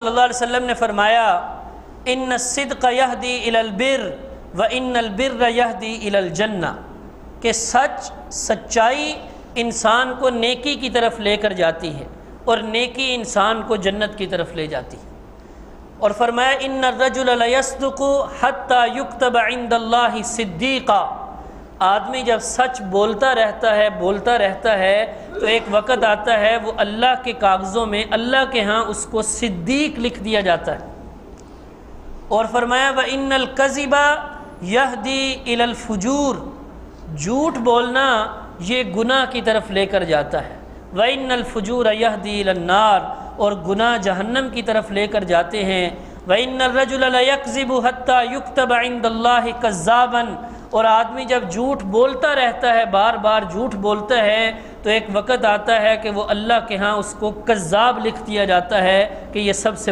صلی اللہ علیہ وسلم نے فرمایا ان الصدق یہدی الی البر و ان البر یہدی الی الجنہ، کہ سچائی انسان کو نیکی کی طرف لے کر جاتی ہے اور نیکی انسان کو جنت کی طرف لے جاتی ہے۔ اور فرمایا ان الرجل لیصدق حتی یکتب عند اللہ صدیقا، آدمی جب سچ بولتا رہتا ہے تو ایک وقت آتا ہے وہ اللہ کے کاغذوں میں اللہ کے ہاں اس کو صدیق لکھ دیا جاتا ہے۔ اور فرمایا وَإِنَّ الْكَذِبَ يَهْدِي إِلَى الْفُجُورِ، جھوٹ بولنا یہ گناہ کی طرف لے کر جاتا ہے۔ وَإِنَّ الْفُجُورَ يَهْدِي إِلَى النَّارِ، اور گناہ جہنم کی طرف لے کر جاتے ہیں۔ وَإِنَّ الرَّجُلَ لَيَكْذِبُ حَتَّى يُكْتَبَ عِندَ اللَّهِ كَذَّابًا، اور آدمی جب جھوٹ بولتا رہتا ہے، بار بار جھوٹ بولتا ہے، تو ایک وقت آتا ہے کہ وہ اللہ کے ہاں اس کو کذاب لکھ دیا جاتا ہے کہ یہ سب سے